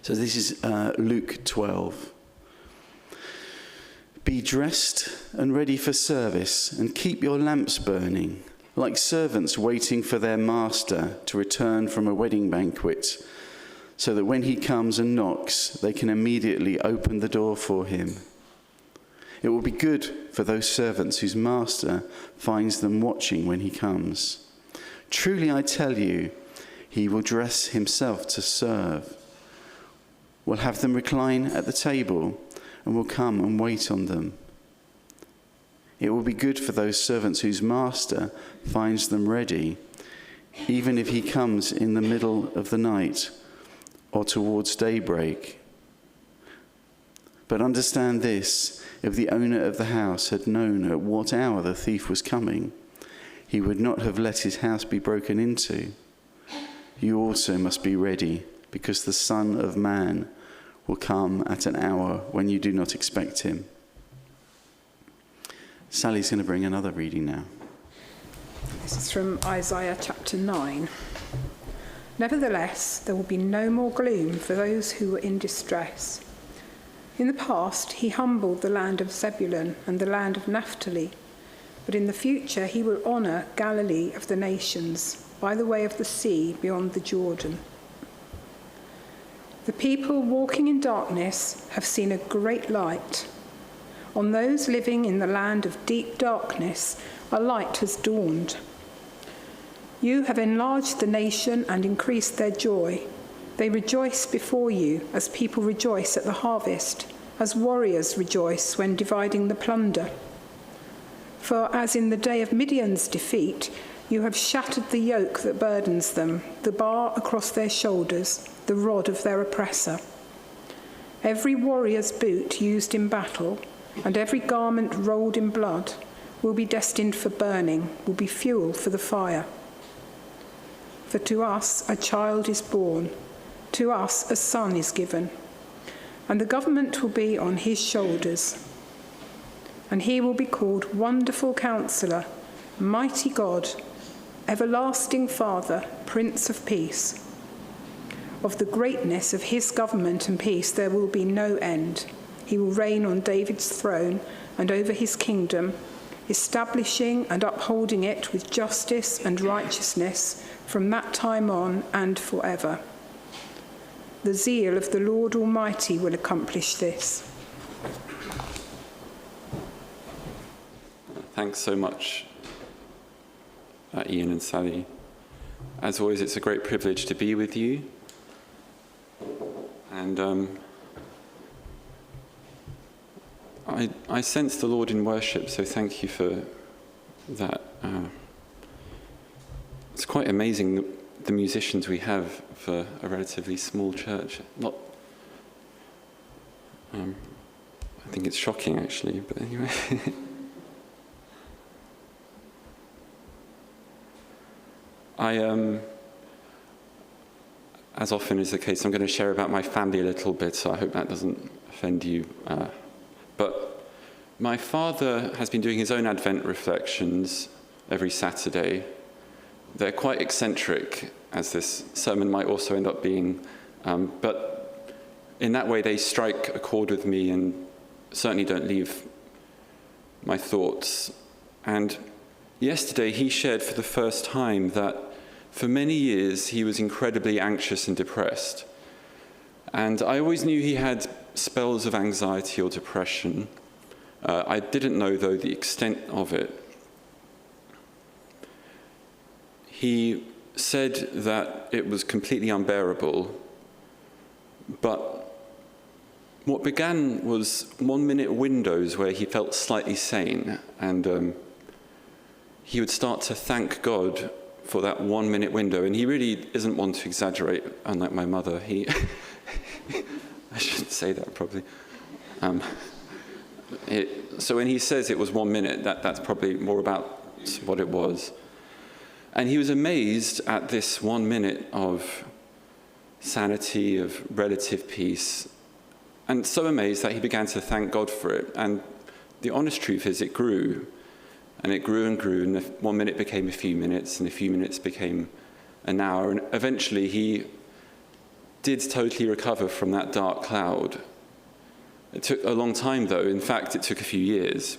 So this is Luke 12. Be dressed and ready for service, and keep your lamps burning, like servants waiting for their master to return from a wedding banquet, so that when he comes and knocks, they can immediately open the door for him. It will be good for those servants whose master finds them watching when he comes. Truly I tell you, he will dress himself to serve, will have them recline at the table, and will come and wait on them. It will be good for those servants whose master finds them ready, even if he comes in the middle of the night or towards daybreak. But understand this, if the owner of the house had known at what hour the thief was coming, he would not have let his house be broken into. You also must be ready, because the Son of Man will come at an hour when you do not expect him. Sally's going to bring another reading now. This is from Isaiah chapter 9. Nevertheless, there will be no more gloom for those who were in distress. In the past, he humbled the land of Zebulun and the land of Naphtali, but in the future he will honour Galilee of the nations, by the way of the sea beyond the Jordan. The people walking in darkness have seen a great light. On those living in the land of deep darkness, a light has dawned. You have enlarged the nation and increased their joy. They rejoice before you as people rejoice at the harvest, as warriors rejoice when dividing the plunder. For as in the day of Midian's defeat, you have shattered the yoke that burdens them, the bar across their shoulders, the rod of their oppressor. Every warrior's boot used in battle, and every garment rolled in blood, will be destined for burning, will be fuel for the fire. For to us a child is born, to us a son is given, and the government will be on his shoulders. And he will be called Wonderful Counselor, Mighty God, Everlasting Father, Prince of Peace. Of the greatness of his government and peace there will be no end. He will reign on David's throne and over his kingdom, establishing and upholding it with justice and righteousness from that time on and forever. The zeal of the Lord Almighty will accomplish this. Thanks so much, Ian and Sally. As always, it's a great privilege to be with you. And I sense the Lord in worship, so thank you for that. It's quite amazing the musicians we have for a relatively small church. I think it's shocking, actually, but anyway. As often is the case, I'm going to share about my family a little bit, so I hope that doesn't offend you. But my father has been doing his own Advent reflections every Saturday. They're quite eccentric, as this sermon might also end up being, but in that way they strike a chord with me and certainly don't leave my thoughts. And yesterday he shared for the first time that for many years he was incredibly anxious and depressed. And I always knew he had spells of anxiety or depression. I didn't know, though, the extent of it. He said that it was completely unbearable, but what began was 1 minute windows where he felt slightly sane, and he would start to thank God for that 1 minute window. And he really isn't one to exaggerate, unlike my mother. I shouldn't say that probably. So when he says it was 1 minute, that's probably more about what it was. And he was amazed at this 1 minute of sanity, of relative peace, and so amazed that he began to thank God for it. And the honest truth is it grew, and it grew and grew, and 1 minute became a few minutes, and a few minutes became an hour, and eventually he did totally recover from that dark cloud. It took a long time, though. In fact, it took a few years.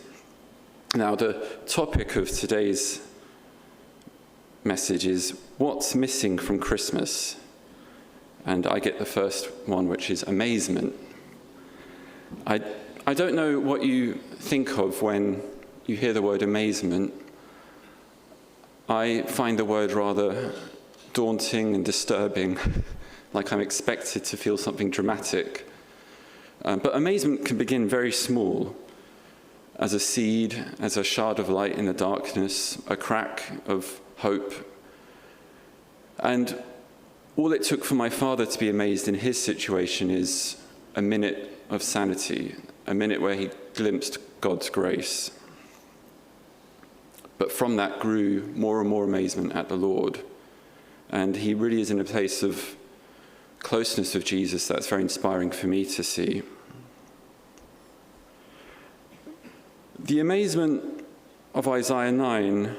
Now, the topic of today's message is what's missing from Christmas? And I get the first one, which is amazement. I don't know what you think of when you hear the word amazement. I find the word rather daunting and disturbing, like I'm expected to feel something dramatic. But amazement can begin very small, as a seed, as a shard of light in the darkness, a crack of hope. And all it took for my father to be amazed in his situation is a minute of sanity, a minute where he glimpsed God's grace. But from that grew more and more amazement at the Lord. And he really is in a place of closeness with Jesus that's very inspiring for me to see. The amazement of Isaiah 9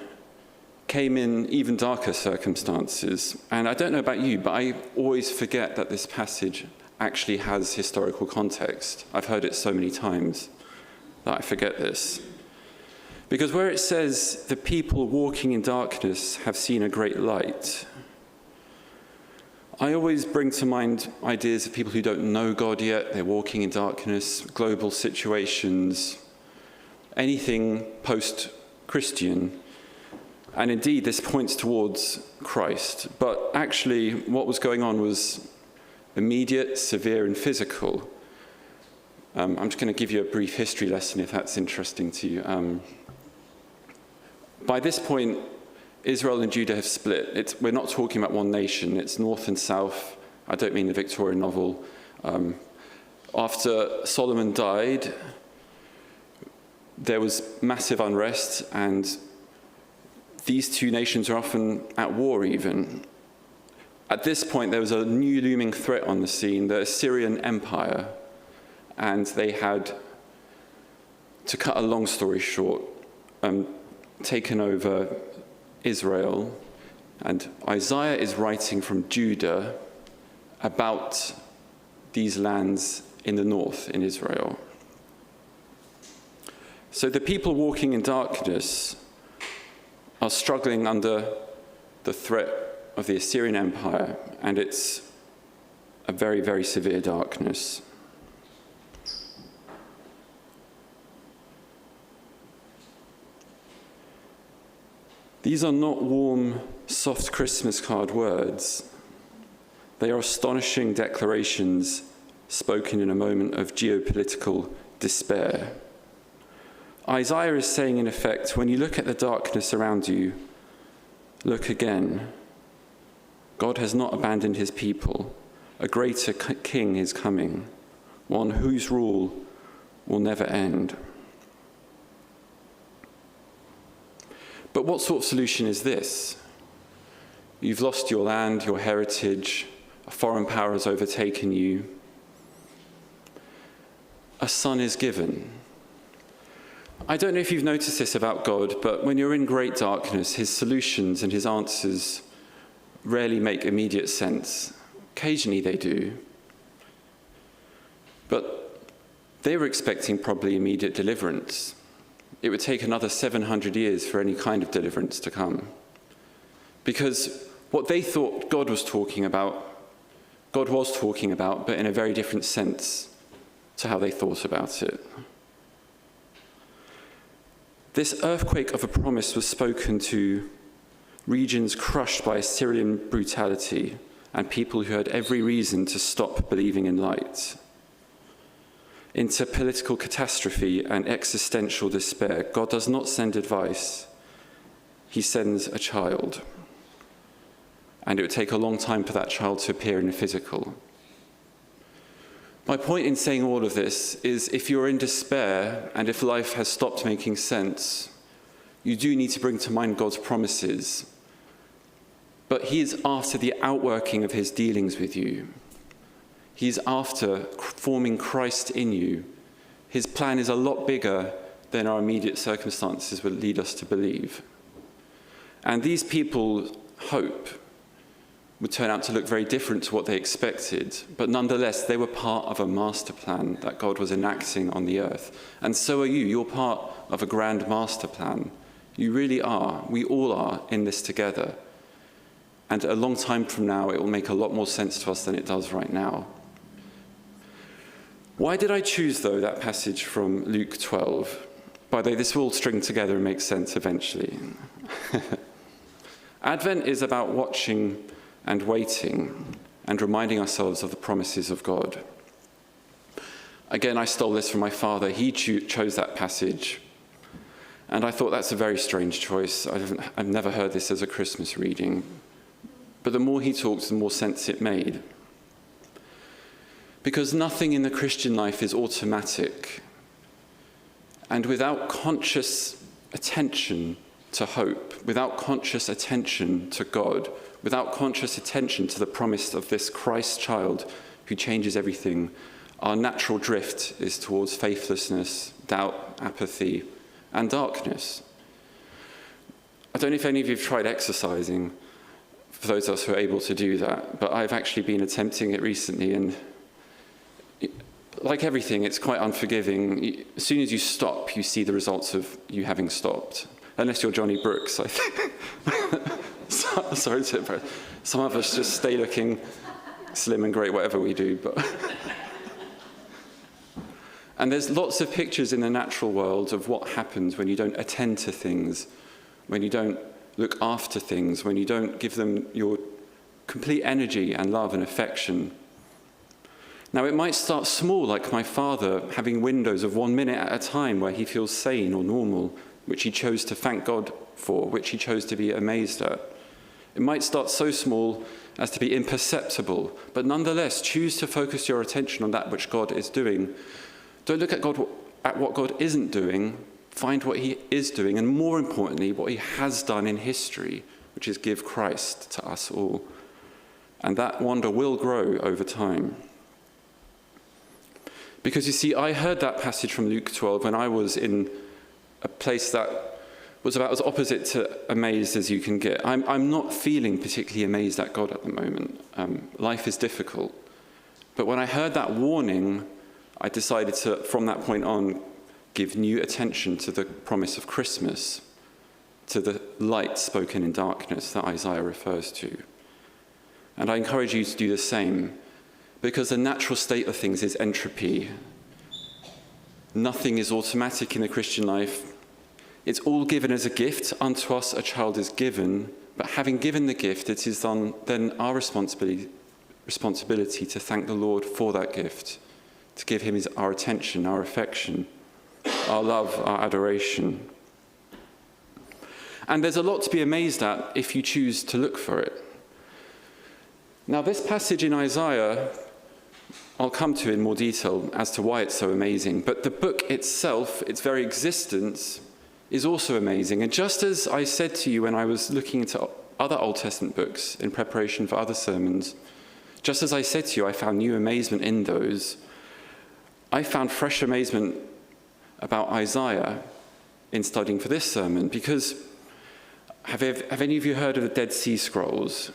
came in even darker circumstances. And I don't know about you, but I always forget that this passage actually has historical context. I've heard it so many times that I forget this. Because where it says, the people walking in darkness have seen a great light, I always bring to mind ideas of people who don't know God yet, they're walking in darkness, global situations, anything post-Christian. And indeed, this points towards Christ. But actually, what was going on was immediate, severe, and physical. I'm just going to give you a brief history lesson if that's interesting to you. By this point, Israel and Judah have split. We're not talking about one nation. It's north and south. I don't mean the Victorian novel. After Solomon died, there was massive unrest, and these two nations are often at war even. At this point, there was a new looming threat on the scene, the Assyrian Empire, and they had, to cut a long story short, taken over Israel. And Isaiah is writing from Judah about these lands in the north in Israel. So the people walking in darkness are struggling under the threat of the Assyrian Empire, and it's a very, very severe darkness. These are not warm, soft Christmas card words. They are astonishing declarations spoken in a moment of geopolitical despair. Isaiah is saying, in effect, when you look at the darkness around you, look again. God has not abandoned his people. A greater king is coming, one whose rule will never end. But what sort of solution is this? You've lost your land, your heritage, a foreign power has overtaken you. A son is given. I don't know if you've noticed this about God, but when you're in great darkness, his solutions and his answers rarely make immediate sense. Occasionally they do. But they were expecting probably immediate deliverance. It would take another 700 years for any kind of deliverance to come. Because what they thought God was talking about, but in a very different sense to how they thought about it. This earthquake of a promise was spoken to regions crushed by Assyrian brutality and people who had every reason to stop believing in light. Into political catastrophe and existential despair, God does not send advice. He sends a child. And it would take a long time for that child to appear in the physical. My point in saying all of this is if you're in despair and if life has stopped making sense, you do need to bring to mind God's promises. But he is after the outworking of his dealings with you. He's after forming Christ in you. His plan is a lot bigger than our immediate circumstances would lead us to believe. And these people's hope would turn out to look very different to what they expected. But nonetheless, they were part of a master plan that God was enacting on the earth. And so are you. You're part of a grand master plan. You really are. We all are in this together. And a long time from now, it will make a lot more sense to us than it does right now. Why did I choose, though, that passage from Luke 12? By the way, this will all string together and make sense eventually. Advent is about watching and waiting and reminding ourselves of the promises of God. Again, I stole this from my father. He chose that passage. And I thought that's a very strange choice. I've never heard this as a Christmas reading. But the more he talked, the more sense it made. Because nothing in the Christian life is automatic. And without conscious attention to hope, without conscious attention to God, without conscious attention to the promise of this Christ child who changes everything, our natural drift is towards faithlessness, doubt, apathy, and darkness. I don't know if any of you have tried exercising, for those of us who are able to do that, but I've actually been attempting it recently, and like everything, it's quite unforgiving. As soon as you stop, you see the results of you having stopped. Unless you're Johnny Brooks, I think. Sorry to impress. Some of us just stay looking slim and great, whatever we do. And there's lots of pictures in the natural world of what happens when you don't attend to things, when you don't look after things, when you don't give them your complete energy and love and affection. Now, it might start small, like my father having windows of 1 minute at a time where he feels sane or normal, which he chose to thank God for, which he chose to be amazed at. It might start so small as to be imperceptible, but nonetheless, choose to focus your attention on that which God is doing. Don't look at what God isn't doing. Find what he is doing, and more importantly, what he has done in history, which is give Christ to us all. And that wonder will grow over time. Because you see, I heard that passage from Luke 12 when I was in a place that was about as opposite to amazed as you can get. I'm not feeling particularly amazed at God at the moment. Life is difficult. But when I heard that warning, I decided to, from that point on, give new attention to the promise of Christmas, to the light spoken in darkness that Isaiah refers to. And I encourage you to do the same, because the natural state of things is entropy. Nothing is automatic in the Christian life. It's all given as a gift. Unto us a child is given, but having given the gift, it is then our responsibility to thank the Lord for that gift, to give him our attention, our affection, our love, our adoration. And there's a lot to be amazed at if you choose to look for it. Now, this passage in Isaiah, I'll come to in more detail as to why it's so amazing, but the book itself, its very existence, is also amazing. And just as I said to you when I was looking into other Old Testament books in preparation for other sermons, just as I said to you, I found new amazement in those, I found fresh amazement about Isaiah in studying for this sermon, because have any of you heard of the Dead Sea Scrolls?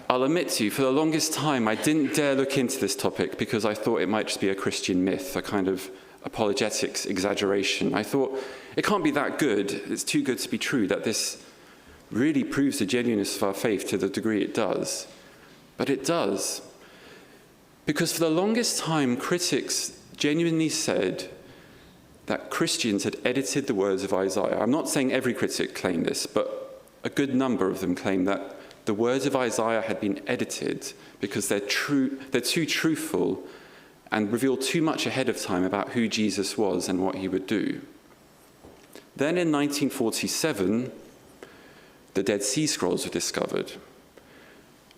I'll admit to you, for the longest time, I didn't dare look into this topic because I thought it might just be a Christian myth, a kind of apologetics exaggeration. I thought, it can't be that good. It's too good to be true that this really proves the genuineness of our faith to the degree it does. But it does. Because for the longest time, critics genuinely said that Christians had edited the words of Isaiah. I'm not saying every critic claimed this, but a good number of them claimed that the words of Isaiah had been edited because they're too truthful and reveal too much ahead of time about who Jesus was and what he would do. Then in 1947, the Dead Sea Scrolls were discovered.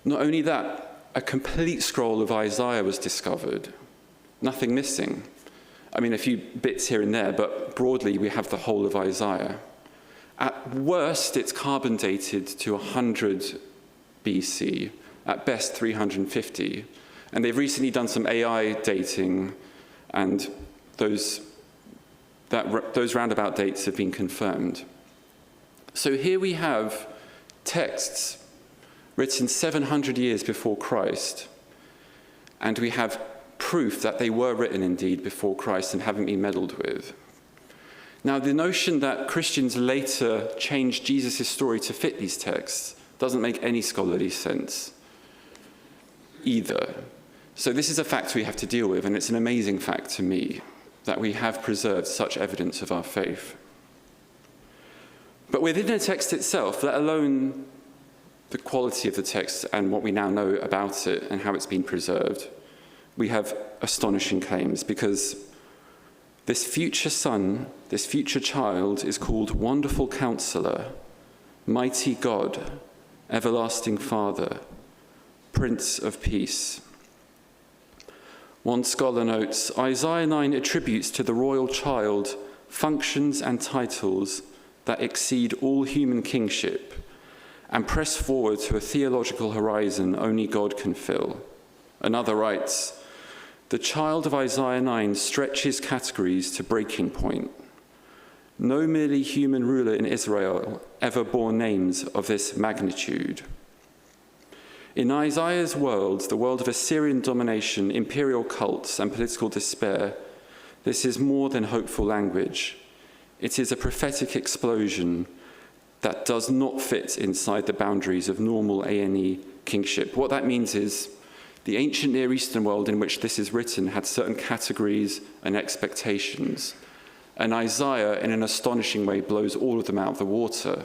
Not only that, a complete scroll of Isaiah was discovered, nothing missing. I mean, a few bits here and there, but broadly we have the whole of Isaiah. At worst, it's carbon dated to 100 BC, at best 350. And they've recently done some AI dating, and those roundabout dates have been confirmed. So here we have texts written 700 years before Christ, and we have proof that they were written indeed before Christ and haven't been meddled with. Now, the notion that Christians later changed Jesus' story to fit these texts doesn't make any scholarly sense either. So this is a fact we have to deal with, and it's an amazing fact to me that we have preserved such evidence of our faith. But within the text itself, let alone the quality of the text and what we now know about it and how it's been preserved, we have astonishing claims, because this future son, this future child, is called Wonderful Counselor, Mighty God, Everlasting Father, Prince of Peace. One scholar notes, Isaiah 9 attributes to the royal child functions and titles that exceed all human kingship and press forward to a theological horizon only God can fill. Another writes, the child of Isaiah 9 stretches categories to breaking point. No merely human ruler in Israel ever bore names of this magnitude. In Isaiah's world, the world of Assyrian domination, imperial cults, and political despair, this is more than hopeful language. It is a prophetic explosion that does not fit inside the boundaries of normal A&E kingship. What that means is the ancient Near Eastern world in which this is written had certain categories and expectations, and Isaiah, in an astonishing way, blows all of them out of the water.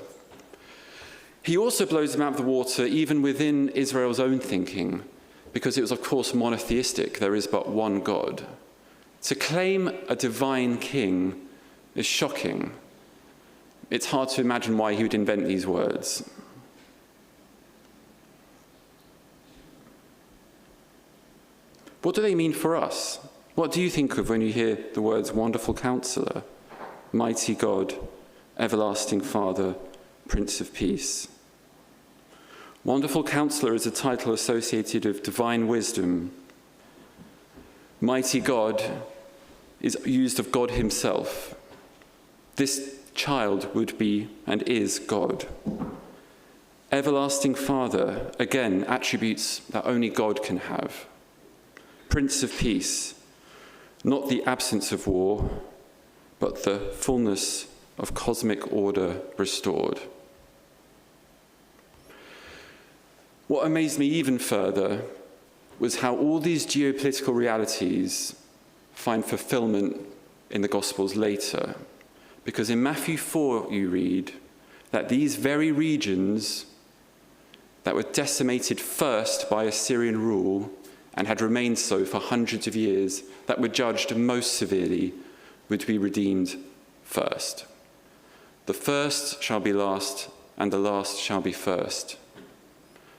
He also blows them out of the water even within Israel's own thinking, because it was, of course, monotheistic. There is but one God. To claim a divine king is shocking. It's hard to imagine why he would invent these words. What do they mean for us? What do you think of when you hear the words Wonderful Counselor, Mighty God, Everlasting Father, Prince of Peace? Wonderful Counselor is a title associated with divine wisdom. Mighty God is used of God himself. This child would be and is God. Everlasting Father, again, attributes that only God can have. Prince of Peace, not the absence of war, but the fullness of cosmic order restored. What amazed me even further was how all these geopolitical realities find fulfillment in the Gospels later. Because in Matthew 4 you read that these very regions that were decimated first by Assyrian rule and had remained so for hundreds of years, that were judged most severely, would be redeemed first. The first shall be last, and the last shall be first.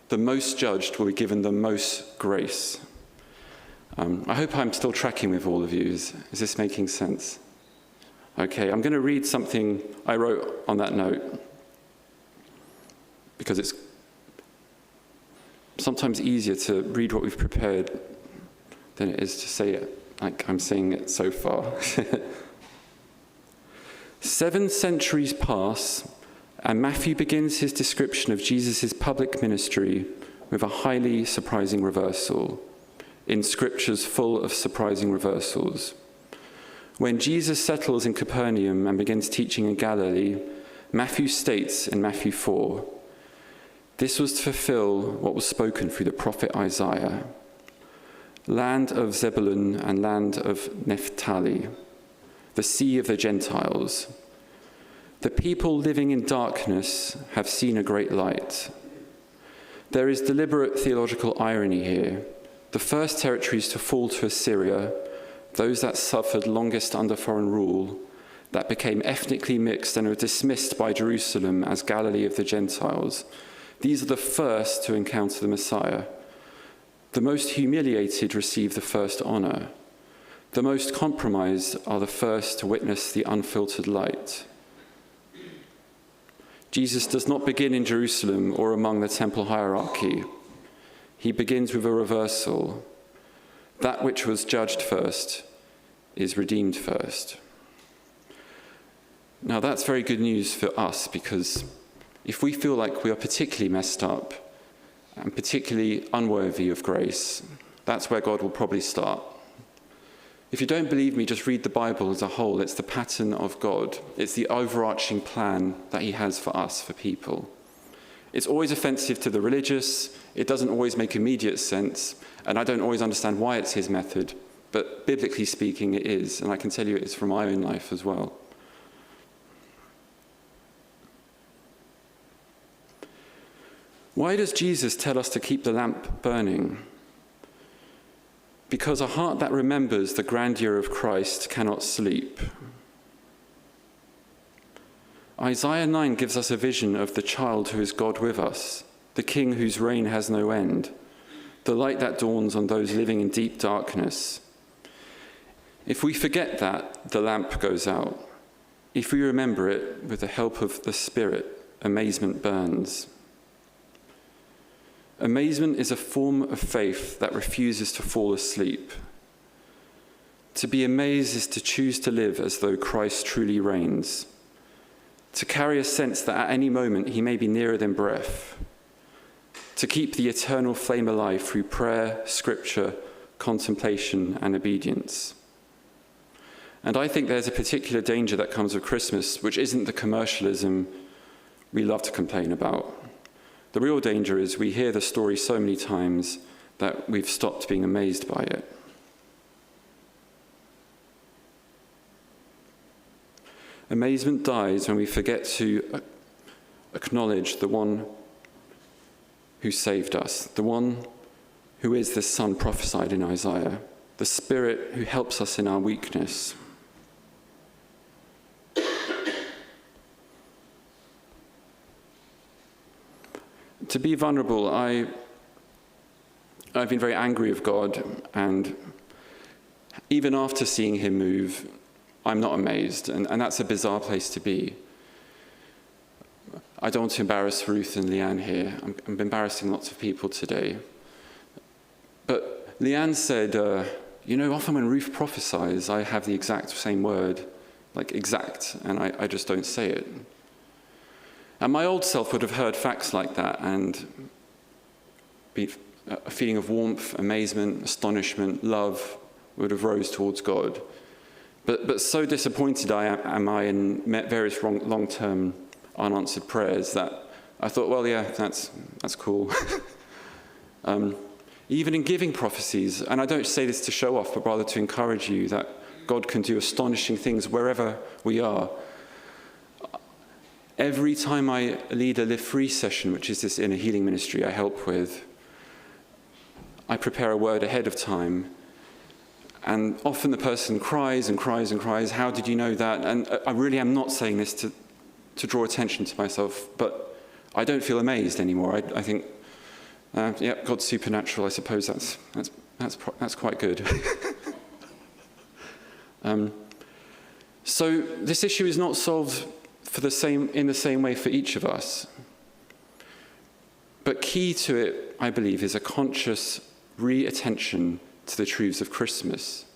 The most judged will be given the most grace. I hope I'm still tracking with all of you. Is this making sense? Okay, I'm going to read something I wrote on that note, because it's sometimes easier to read what we've prepared than it is to say it like I'm saying it so far. 7 centuries pass, and Matthew begins his description of Jesus' public ministry with a highly surprising reversal, in scriptures full of surprising reversals. When Jesus settles in Capernaum and begins teaching in Galilee, Matthew states in Matthew 4, this was to fulfill what was spoken through the prophet Isaiah. Land of Zebulun and land of Naphtali, the sea of the Gentiles. The people living in darkness have seen a great light. There is deliberate theological irony here. The first territories to fall to Assyria, those that suffered longest under foreign rule, that became ethnically mixed and were dismissed by Jerusalem as Galilee of the Gentiles, these are the first to encounter the Messiah. The most humiliated receive the first honor. The most compromised are the first to witness the unfiltered light. Jesus does not begin in Jerusalem or among the temple hierarchy. He begins with a reversal. That which was judged first is redeemed first. Now that's very good news for us, because if we feel like we are particularly messed up, and particularly unworthy of grace. That's where God will probably start. If you don't believe me, just read the Bible as a whole. It's the pattern of God. It's the overarching plan that he has for us, for people. It's always offensive to the religious. It doesn't always make immediate sense. And I don't always understand why it's his method. But biblically speaking, it is. And I can tell you it's from my own life as well. Why does Jesus tell us to keep the lamp burning? Because a heart that remembers the grandeur of Christ cannot sleep. Isaiah 9 gives us a vision of the child who is God with us, the King whose reign has no end, the light that dawns on those living in deep darkness. If we forget that, the lamp goes out. If we remember it, with the help of the Spirit, amazement burns. Amazement is a form of faith that refuses to fall asleep. To be amazed is to choose to live as though Christ truly reigns. To carry a sense that at any moment he may be nearer than breath. To keep the eternal flame alive through prayer, scripture, contemplation, and obedience. And I think there's a particular danger that comes with Christmas, which isn't the commercialism we love to complain about. The real danger is we hear the story so many times that we've stopped being amazed by it. Amazement dies when we forget to acknowledge the one who saved us, the one who is the Son prophesied in Isaiah, the Spirit who helps us in our weakness. To be vulnerable, I've been very angry with God, and even after seeing him move, I'm not amazed, and that's a bizarre place to be. I don't want to embarrass Ruth and Leanne here. I'm embarrassing lots of people today. But Leanne said, often when Ruth prophesies, I have the exact same word, like exact, and I just don't say it. And my old self would have heard facts like that and be a feeling of warmth, amazement, astonishment, love would have rose towards God. But so disappointed am I in various long-term unanswered prayers that I thought, well, yeah, that's cool. Even in giving prophecies, and I don't say this to show off, but rather to encourage you that God can do astonishing things wherever we are. Every time I lead a Live Free session, which is this inner healing ministry I help with, I prepare a word ahead of time. And often the person cries and cries and cries, how did you know that? And I really am not saying this to draw attention to myself, but I don't feel amazed anymore. I think, God's supernatural. I suppose that's quite good. So this issue is not solved in the same way for each of us. But key to it, I believe, is a conscious re-attention to the truths of Christmas,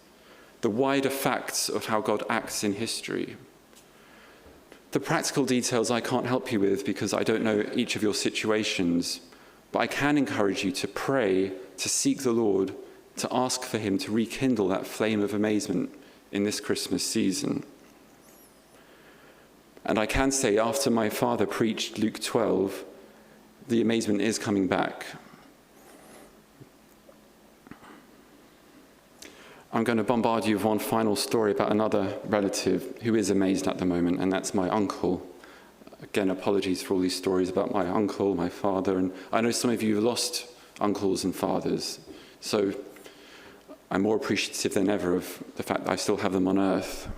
the wider facts of how God acts in history. The practical details I can't help you with because I don't know each of your situations, but I can encourage you to pray, to seek the Lord, to ask for him to rekindle that flame of amazement in this Christmas season. And I can say, after my father preached Luke 12, the amazement is coming back. I'm going to bombard you with one final story about another relative who is amazed at the moment, and that's my uncle. Again, apologies for all these stories about my uncle, my father, and I know some of you have lost uncles and fathers, so I'm more appreciative than ever of the fact that I still have them on earth.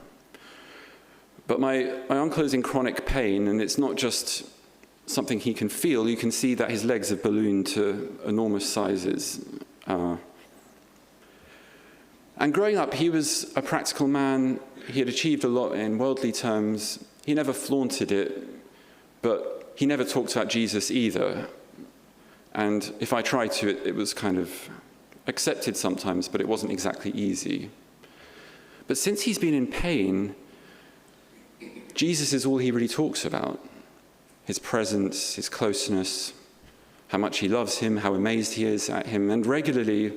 But my uncle is in chronic pain, and it's not just something he can feel. You can see that his legs have ballooned to enormous sizes. And growing up, he was a practical man. He had achieved a lot in worldly terms. He never flaunted it, but he never talked about Jesus either. And if I tried to, it was kind of accepted sometimes, but it wasn't exactly easy. But since he's been in pain, Jesus is all he really talks about. His presence, his closeness, how much he loves him, how amazed he is at him, and regularly,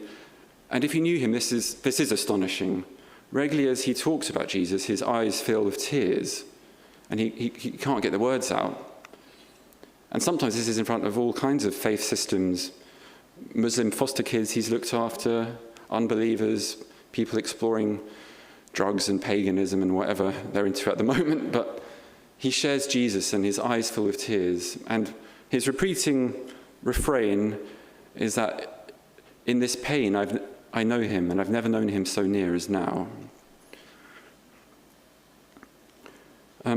and if you knew him, this is astonishing. Regularly as he talks about Jesus, his eyes fill with tears, and he can't get the words out. And sometimes this is in front of all kinds of faith systems, Muslim foster kids he's looked after, unbelievers, people exploring drugs and paganism and whatever they're into at the moment, but he shares Jesus and his eyes fill with tears. And his repeating refrain is that in this pain, I know him, and I've never known him so near as now.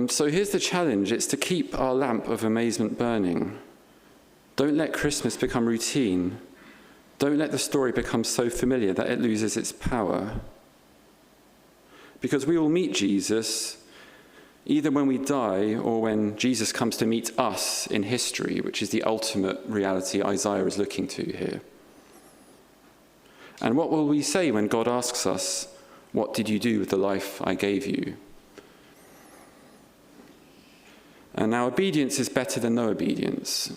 So here's the challenge. It's to keep our lamp of amazement burning. Don't let Christmas become routine. Don't let the story become so familiar that it loses its power. Because we will meet Jesus either when we die or when Jesus comes to meet us in history, which is the ultimate reality Isaiah is looking to here. And what will we say when God asks us, "What did you do with the life I gave you?" And now obedience is better than no obedience.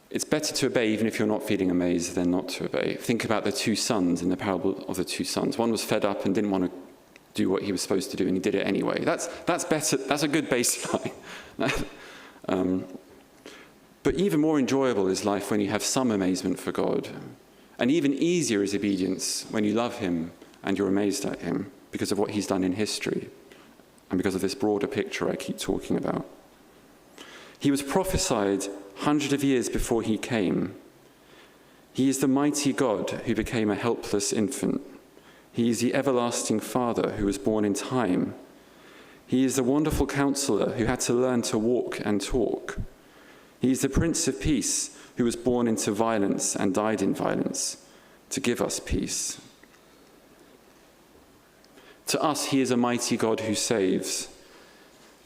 It's better to obey even if you're not feeling amazed than not to obey. Think about the two sons in the parable of the two sons. One was fed up and didn't want to do what he was supposed to do, and he did it anyway. That's better. That's a good baseline. But even more enjoyable is life when you have some amazement for God. And even easier is obedience when you love him and you're amazed at him because of what he's done in history and because of this broader picture I keep talking about. He was prophesied hundreds of years before he came. He is the mighty God who became a helpless infant. He is the everlasting Father who was born in time. He is the wonderful counselor who had to learn to walk and talk. He is the Prince of Peace who was born into violence and died in violence to give us peace. To us, he is a mighty God who saves.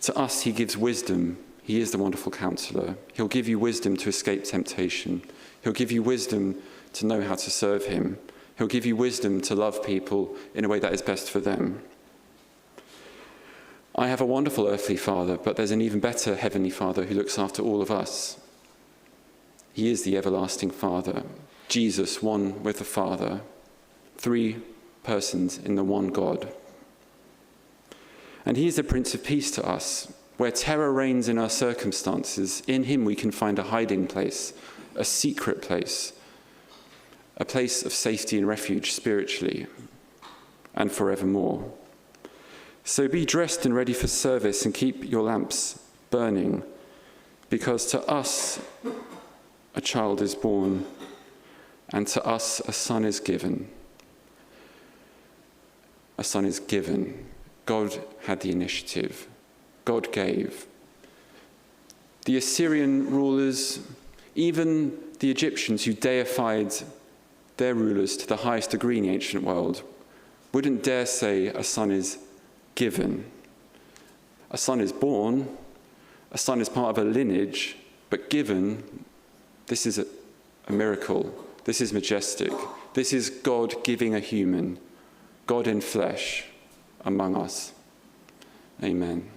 To us, he gives wisdom. He is the wonderful counselor. He'll give you wisdom to escape temptation. He'll give you wisdom to know how to serve him. He'll give you wisdom to love people in a way that is best for them. I have a wonderful earthly father, but there's an even better heavenly Father who looks after all of us. He is the everlasting Father, Jesus, one with the Father, three persons in the one God. And he is the Prince of Peace to us. Where terror reigns in our circumstances, in him we can find a hiding place, a secret place, a place of safety and refuge spiritually and forevermore. So be dressed and ready for service and keep your lamps burning, because to us a child is born, and to us a son is given. A son is given. God had the initiative. God gave. The Assyrian rulers, even the Egyptians who deified their rulers to the highest degree in the ancient world, wouldn't dare say a son is given. A son is born, a son is part of a lineage, but given, this is a miracle. This is majestic. This is God giving a human, God in flesh among us. Amen.